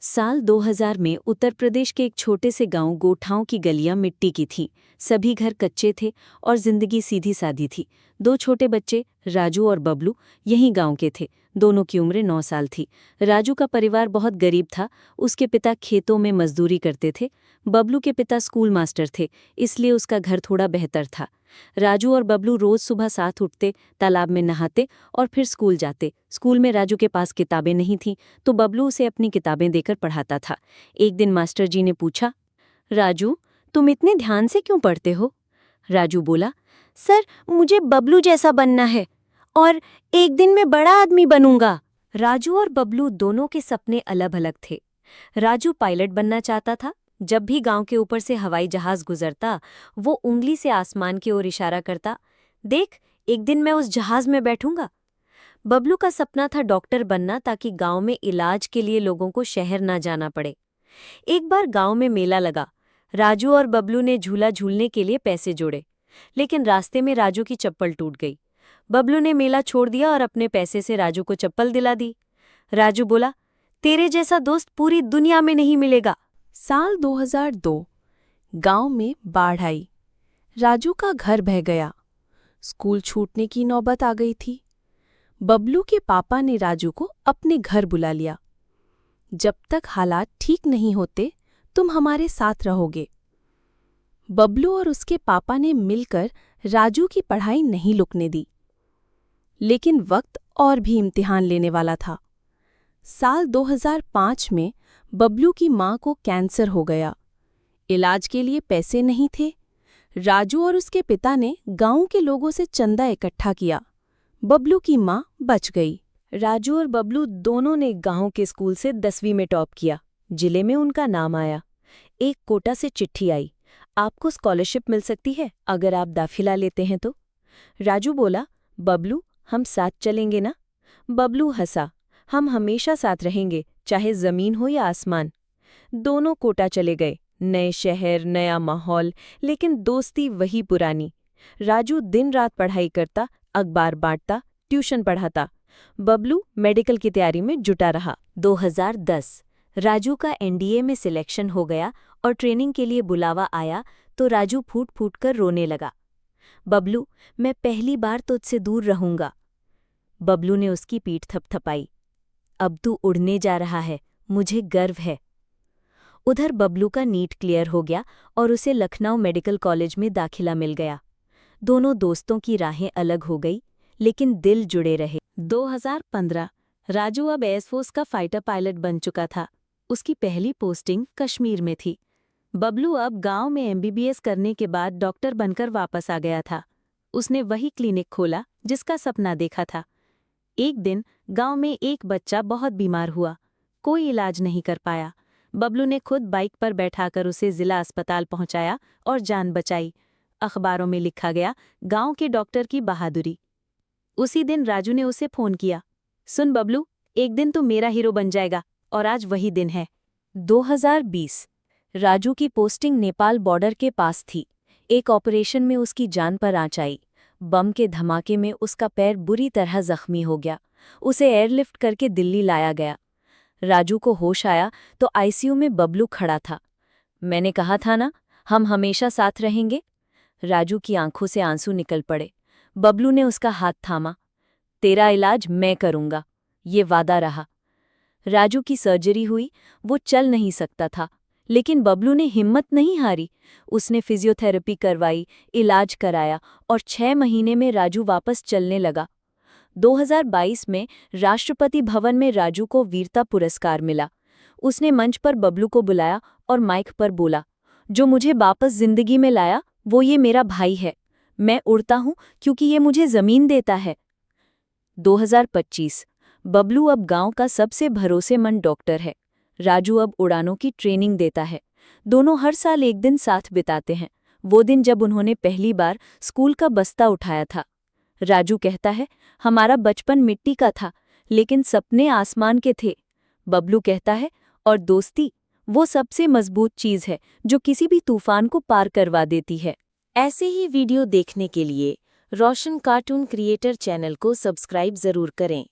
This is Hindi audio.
साल 2000 में उत्तर प्रदेश के एक छोटे से गांव गोठाओं की गलियां मिट्टी की थीं। सभी घर कच्चे थे और जिंदगी सीधी सादी थी। दो छोटे बच्चे राजू और बबलू यहीं गांव के थे। दोनों की उम्र 9 साल थी। राजू का परिवार बहुत गरीब था। उसके पिता खेतों में मजदूरी करते थे। बबलू के पिता स्कूल मास्टर थे, इसलिए उसका घर थोड़ा बेहतर था। राजू और बबलू रोज सुबह साथ उठते, तालाब में नहाते और फिर स्कूल जाते। स्कूल में राजू के पास किताबें नहीं थीं, तो बबलू उसे अपनी किताबें देकर पढ़ाता था। एक दिन मास्टर जी ने पूछा, राजू, तुम इतने ध्यान से क्यों पढ़ते हो? राजू बोला, सर, मुझे बबलू जैसा बनना है और एक दिन मैं बड़ा आदमी बनूंगा। राजू और बबलू दोनों के सपने अलग अलग थे। राजू पायलट बनना चाहता था। जब भी गांव के ऊपर से हवाई जहाज गुजरता, वो उंगली से आसमान की ओर इशारा करता, देख, एक दिन मैं उस जहाज में बैठूंगा। बबलू का सपना था डॉक्टर बनना, ताकि गांव में इलाज के लिए लोगों को शहर ना जाना पड़े। एक बार गांव में मेला लगा। राजू और बबलू ने झूला झूलने के लिए पैसे जोड़े, लेकिन रास्ते में राजू की चप्पल टूट गई। बबलू ने मेला छोड़ दिया और अपने पैसे से राजू को चप्पल दिला दी। राजू बोला, तेरे जैसा दोस्त पूरी दुनिया में नहीं मिलेगा। साल 2002 गांव में बाढ़ आई। राजू का घर बह गया। स्कूल छूटने की नौबत आ गई थी। बबलू के पापा ने राजू को अपने घर बुला लिया। जब तक हालात ठीक नहीं होते, तुम हमारे साथ रहोगे। बबलू और उसके पापा ने मिलकर राजू की पढ़ाई नहीं रुकने दी। लेकिन वक्त और भी इम्तिहान लेने वाला था। साल 2005 में बबलू की मां को कैंसर हो गया। इलाज के लिए पैसे नहीं थे। राजू और उसके पिता ने गांव के लोगों से चंदा इकट्ठा किया। बबलू की मां बच गई। राजू और बबलू दोनों ने गांव के स्कूल से 10वीं में टॉप किया। जिले में उनका नाम आया। एक कोटा से चिट्ठी आई, आपको स्कॉलरशिप मिल सकती है अगर आप दाखिला लेते हैं तो। राजू बोला, बबलू, हम साथ चलेंगे ना? बबलू हंसा, हम हमेशा साथ रहेंगे, चाहे जमीन हो या आसमान। दोनों कोटा चले गए। नए शहर, नया माहौल, लेकिन दोस्ती वही पुरानी। राजू दिन रात पढ़ाई करता, अखबार बांटता, ट्यूशन पढ़ाता। बबलू मेडिकल की तैयारी में जुटा रहा। 2010 राजू का एनडीए में सिलेक्शन हो गया और ट्रेनिंग के लिए बुलावा आया तो राजू फूट फूट कर रोने लगा। बबलू, मैं पहली बार तुझसे दूर रहूंगा। बबलू ने उसकी पीठ थपथपाई। अब तू उड़ने जा रहा है, मुझे गर्व है। उधर बबलू का नीट क्लियर हो गया और उसे लखनऊ मेडिकल कॉलेज में दाखिला मिल गया। दोनों दोस्तों की राहें अलग हो गई, लेकिन दिल जुड़े रहे। 2015 राजू अब एयरफोर्स का फाइटर पायलट बन चुका था। उसकी पहली पोस्टिंग कश्मीर में थी। बबलू अब गांव में एमबीबीएस करने के बाद डॉक्टर बनकर वापस आ गया था। उसने वही क्लिनिक खोला जिसका सपना देखा था। एक दिन गांव में एक बच्चा बहुत बीमार हुआ। कोई इलाज नहीं कर पाया। बबलू ने खुद बाइक पर बैठाकर उसे जिला अस्पताल पहुंचाया और जान बचाई। अखबारों में लिखा गया, गांव के डॉक्टर की बहादुरी। उसी दिन राजू ने उसे फोन किया, सुन बबलू, एक दिन तू मेरा हीरो बन जाएगा, और आज वही दिन है। 2020 राजू की पोस्टिंग नेपाल बॉर्डर के पास थी। एक ऑपरेशन में उसकी जान पर आँच आई। बम के धमाके में उसका पैर बुरी तरह जख्मी हो गया। उसे एयरलिफ्ट करके दिल्ली लाया गया। राजू को होश आया तो आईसीयू में बबलू खड़ा था। मैंने कहा था ना, हम हमेशा साथ रहेंगे। राजू की आंखों से आंसू निकल पड़े। बबलू ने उसका हाथ थामा। तेरा इलाज मैं करूंगा, ये वादा रहा। राजू की सर्जरी हुई। वो चल नहीं सकता था, लेकिन बबलू ने हिम्मत नहीं हारी। उसने फिजियोथेरेपी करवाई, इलाज कराया और 6 महीने में राजू वापस चलने लगा। 2022 में राष्ट्रपति भवन में राजू को वीरता पुरस्कार मिला। उसने मंच पर बबलू को बुलाया और माइक पर बोला, जो मुझे वापस जिंदगी में लाया वो ये मेरा भाई है। मैं उड़ता हूँ क्योंकि ये मुझे जमीन देता है। 2025 बबलू अब गांव का सबसे भरोसेमंद डॉक्टर है। राजू अब उड़ानों की ट्रेनिंग देता है। दोनों हर साल एक दिन साथ बिताते हैं। वो दिन जब उन्होंने पहली बार स्कूल का बस्ता उठाया था। राजू कहता है, हमारा बचपन मिट्टी का था, लेकिन सपने आसमान के थे। बबलू कहता है, और दोस्ती वो सबसे मजबूत चीज है जो किसी भी तूफान को पार करवा देती है। ऐसे ही वीडियो देखने के लिए रोशन कार्टून क्रिएटर चैनल को सब्सक्राइब जरूर करें।